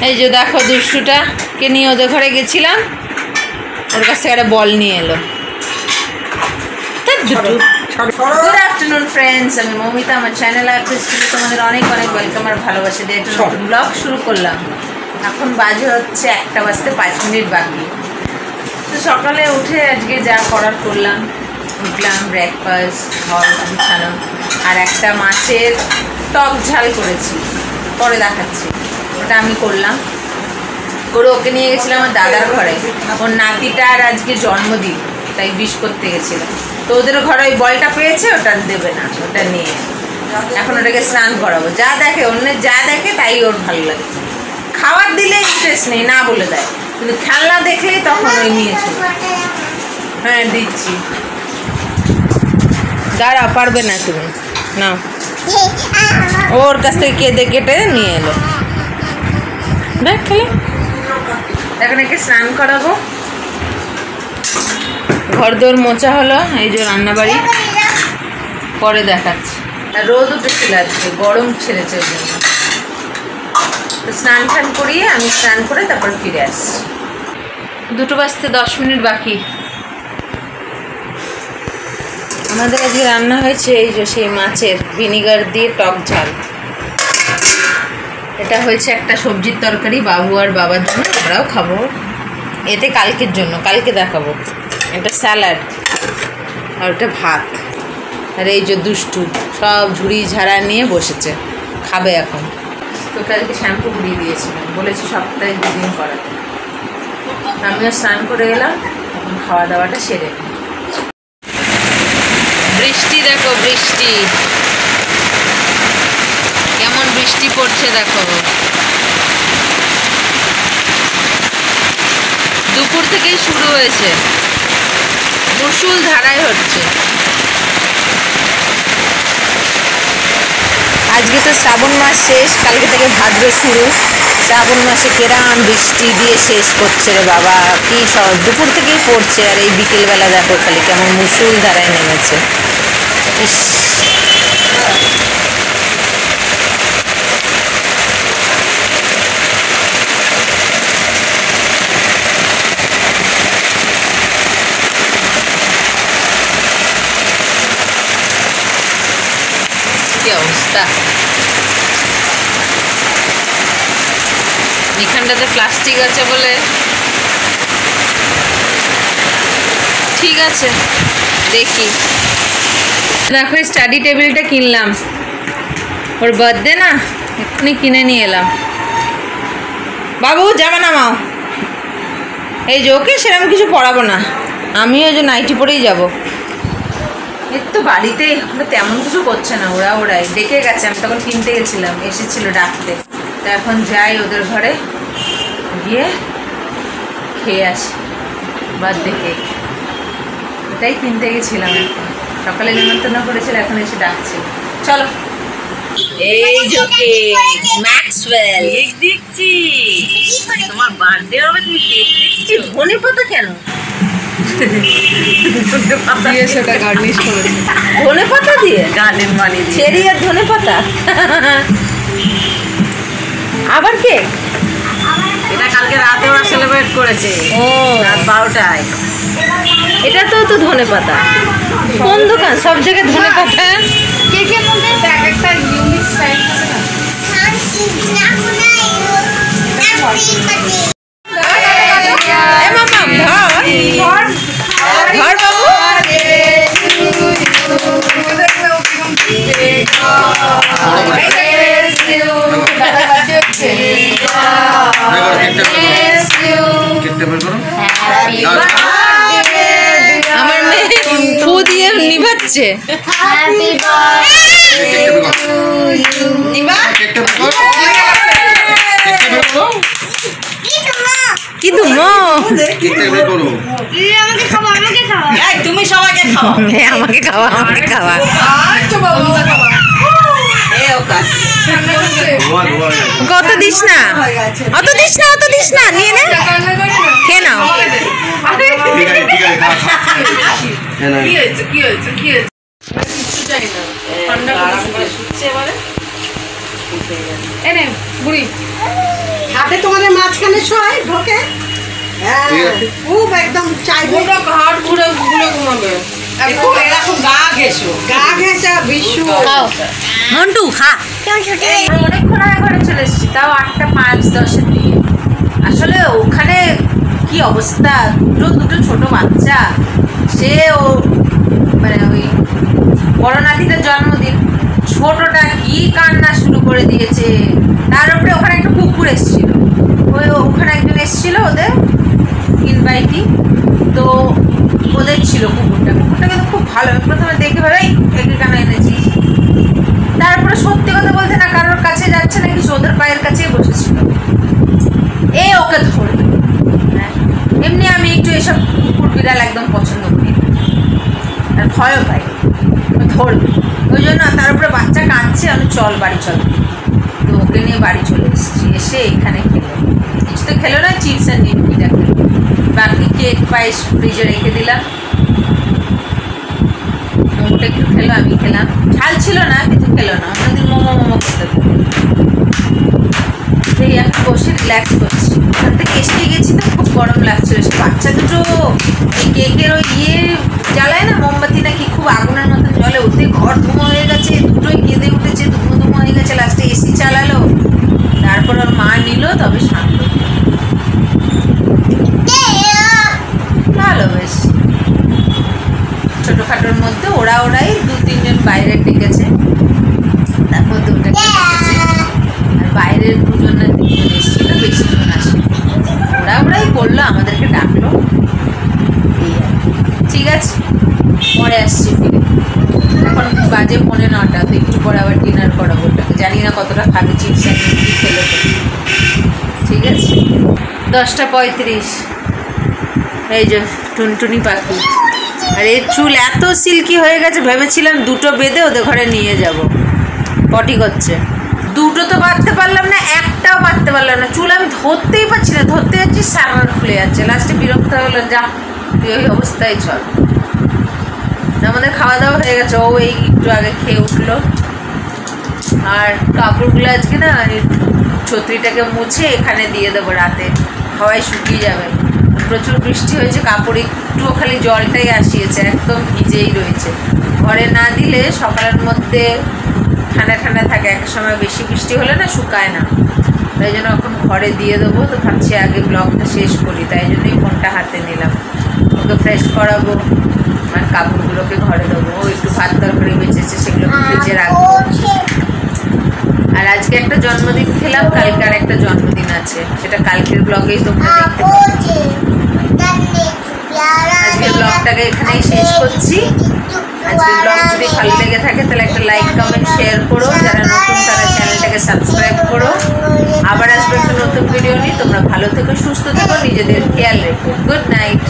এই যে দেখো দুষ্টুটাকে নিয়ে ওদের ঘরে গেছিলাম, ওর কাছ থেকে একটা বল নিয়ে এলো। গুড আফটারনুন ফ্রেন্ডস, আমি মৌমিতা, আমার চ্যানেল আর্টিস্টে তোমাদের অনেক অনেক ওয়েলকাম আর ভালোবাসা দিয়ে একটা নতুন ব্লগ শুরু করলাম। এখন বাজে হচ্ছে 1টা বাজতে 5 মিনিট বাকি। তো সকালে উঠে আজকে যা করার করলাম, উঠলাম, ব্রেকফাস্ট, ঘর বিছানো, আর একটা মাছের টক ঝাল করেছি, পরে দেখাচ্ছি। ওটা আমি করলাম, করে ওকে নিয়ে গেছিলাম আমার দাদার ঘরে। ওর নাতিটার আজকে জন্মদিন, তাই বিশ করতে গেছিলাম। তো ওদের ঘরে ওই বলটা পেয়েছে, ওটা দেবে না, ওটা নিয়ে এখন ওটাকে স্নান করাবো। যা দেখে অন্য যা দেখে তাই ওর ভালো লাগে। খাবার দিলে ইন্টারেস্ট নেই, না বলে দেয়, কিন্তু খেলনা দেখলেই তখন ওই নিয়েছে। হ্যাঁ দিচ্ছি, দাঁড়া, পারবে না তুমি না। ওর কাছ থেকে কেঁদে কেটে নিয়ে এলো। দেখ খেলে, এখন একে স্নান করাবো। ঘর দোর মোছা হলো, এই যে রান্নাবাড়ি, পরে দেখাচ্ছি। আর রোদ উঠেছিল আজকে, গরম ছেড়েছে ওই জন্য। তো স্নান টান করিয়ে আমি স্নান করে তারপর ফিরে আসছি। 2টো বাজতে 10 মিনিট বাকি। আমাদের আজকে রান্না হয়েছে এই যে সেই মাছের ভিনিগার দিয়ে টক ঝাল। এটা হয়েছে একটা সবজির তরকারি বাবু আর বাবার জন্য, আমরাও খাবো। এতে কালকের জন্য, কালকে দেখাবো। এটা স্যালাড, আর ওটা ভাত। আর এই যে দুষ্টু সব ঝুড়ি ঝাড়া নিয়ে বসেছে, খাবে এখন। তো কালকে শ্যাম্পু ঘুরিয়ে দিয়েছিলাম, বলেছি সপ্তাহে 2 দিন করাতে। আমিও স্নান করে এলাম, এখন খাওয়া দাওয়াটা সেরে। বৃষ্টি দেখো, বৃষ্টি কেমন বৃষ্টি পড়ছে দেখো। দুপুর থেকেই শুরু হয়েছে, মুষল ধারায় হচ্ছে। আজকে তো শ্রাবণ মাস শেষ, কালকে থেকে ভাদ্র শুরু। শ্রাবণ মাসে কেরাম বৃষ্টি দিয়ে শেষ করছে রে বাবা, কি সব দুপুর থেকেই পড়ছে। আর এই বিকেলবেলা দেখো খালি কেমন মুষল ধারায় নেমেছে। ইস, কি অবস্থা। এখানটাতে প্লাস্টিক আছে বলে ঠিক আছে, দেখি। দেখো স্টাডি টেবিলটা কিনলাম, ওর বার্থডে না, এক্ষুনি কিনে নিয়ে এলাম। বাবু জামা নামাও। এই যে ওকে সেরকম কিছু পড়াবো না, আমিও যে নাইটি পরেই যাবো। এর তো বাড়িতে তেমন কিছু করছে না, ওরাই ডেকে গেছে। আমি তখন কিনতে গেছিলাম, এসেছিলো ডাকতে। তো এখন যাই ওদের ঘরে, গিয়ে খেয়ে আসি বার্থডে কেক। এটাই কিনতে গেছিলাম, এখন সকালে নিমন্ত্রণ করেছিল, এখন এসে ডাকছে। চলো। এই যে কেক, ম্যাক্সওয়েল কেক দেখছি। তোমার বার্থডে হবে, তুমি কেক দেখছি। ধনে পাতা কেন দিয়ে সেটা গার্নিশ করেছে? ধনে পাতা দিয়ে গার্ডেন বানিয়ে, চেরি আর ধনে পাতা। আবার কেক, এটা কালকে রাতে ওরা সেলিব্রেট করেছে। ও, রাত 12টায়। এটা তো ধনে পাতা। কোন দোকান, সব জায়গায় ধনে পাতা। কেকের মধ্যে একটা ইউনিক স্টাইল আছে না। ধর বাবু। আমার মেয়ে ফু দিয়ে নিভাচ্ছে। কি তুমো তুমি সবাইকে খাওয়া, আমাকে খাওয়া, আমাকে খাওয়া। কত দিস না, অত দিস না, অত দিস না, নিয়ে নে, খেয়ে নাও। ঠান্ডা বুড়ি খাটে তোমাদের মাঝখানে শোয় ঢোকে। হ্যাঁ খুব একদম চাইবো ঘাট ঘুরে ঘুরে ঘুমাবে। এরকম গা ঘেঁষা বিশ্ব মন্টু খা। অনেকক্ষণ আগে ঘরে চলে এসেছি, তাও 8:05-10 দিকে। আসলে ওখানে কি অবস্থা, দুটো ছোট বাচ্চা, সে ও মানে ওই বড় নাতিটার জন্মদিন, ছোটটা কি কান্না শুরু করে দিয়েছে। তার উপরে ওখানে একটা কুকুর এসেছিল, ওখানে একজন এসেছিল ওদের ইনভাইটি, তো ওদের ছিল কুকুরটা কিন্তু খুব ভালো। প্রথমে দেখে ভাবে একে কেন এনেছি, তারপরে সত্যি কথা বলতে না কারোর কাছে যাচ্ছে না কিছু, ওদের পায়ের কাছেই বসেছিল, ওকে ধরবে। এমনি আমি একটু এসব কুকুর বিড়াল একদম পছন্দ করি আর ভয়ও পাই, ধরবে ওই জন্য। তার উপরে বাচ্চা কাঁদছে, আমি চল বাড়ি চল, তো ওকে নিয়ে বাড়ি চলে এসেছি। এসে এখানে খেলো, কিছু তো খেলো না, চিপস আর নিমকিটা খেলো, বাকি কেক পায়েস ফ্রিজে রেখে দিলাম। মোমোটা একটু খেলো, আমি খেলাম, ঝাল ছিল না কিন্তু খেলো না, অন্যদিন মোমো করতে সেই এখন বসে রিল্যাক্স করছি। ওখান থেকে এসে গেছি তো খুব গরম লাগছিল, বাচ্চা দুটো এই কেকের ওই জ্বালায় না মোমবাতি নাকি, খুব আগুনের মতন জলে, ওতে ঘর ধুমো হয়ে গেছে, দুটোই কেঁদে উঠেছে, ধুমো হয়ে গেছে। লাস্টে এসি চালালো, তারপর ওর মা নিল, তবে শান্ত। ভালো বেশ ছোটোখাটোর মধ্যে ওরাই 2-3 জন বাইরে ডেকেছে, তার মধ্যে ওটাকে ডেকেছে। আর বাইরের 2জন না 3জন এসেছিল, বেশি জন আসে, ওরাই করলো, আমাদেরকে ডাকলো। ঠিক আছে, পরে আসছি ফিরে। এখন বাজে 9:45, তো একটু পরে আবার ডিনার করাবো। ওটাকে জানি না কতটা খাবে, চিপস আর নিমকি খেলো তো। ঠিক আছে, 10:35। এই যে টুনটুনি পাখি, আর এর চুল এত সিল্কি হয়ে গেছে, ভেবেছিলাম 2টো বেঁধে ওদের ঘরে নিয়ে যাব, পটি করছে। 2টো তো বাঁধতে পারলাম না, একটাও বাঁধতে পারলাম না, চুল আমি ধরতেই পারছি না, ধরতে যাচ্ছি সারার খুলে যাচ্ছে। লাস্টে বিরক্ত হলো, যা তুই ওই অবস্থায় চল। আমাদের খাওয়া দাওয়া হয়ে গেছে, ও এই একটু আগে খেয়ে উঠলো। আর কাপড়গুলো আজকে না ছত্রিটাকে মুছে এখানে দিয়ে দেবো, রাতে হাওয়ায় শুকিয়ে যাবে। প্রচুর বৃষ্টি হয়েছে, কাপড় একটুও খালি জলটাই আসিয়েছে, একদম ভিজেই রয়েছে। ঘরে না দিলে সকালের মধ্যে ঠান্ডা থাকে, এক সময় বেশি বৃষ্টি হলে না শুকায় না, তাই জন্য এখন ঘরে দিয়ে দেবো। তো ভাবছি আগে ব্লগটা শেষ করি, তাই জন্যই ফোনটা হাতে নিলাম। ওকে ফ্রেশ করাবো আর কাপড়গুলোকে ঘরে দেবো। একটু ভাত তরকারি বেঁচেছে, সেগুলো ফ্রিজে রাখবো। আর আজকে একটা জন্মদিন খেলাম, কালকে আর একটা জন্মদিন আছে, সেটা কালকের ব্লগেই তোমরা দেখতে পাবে। আজকের ব্লগটাকে এখানেই শেষ করছি। আজকের ব্লগ যদি ভালো লেগে থাকে তাহলে একটা লাইক কমেন্ট শেয়ার করো, যারা নতুন তারা চ্যানেলটাকে সাবস্ক্রাইব করো। আবার আসবে একটা নতুন ভিডিও নিয়ে। তোমরা ভালো থেকো, সুস্থ থেকো, নিজেদের খেয়াল রেখো। Good night.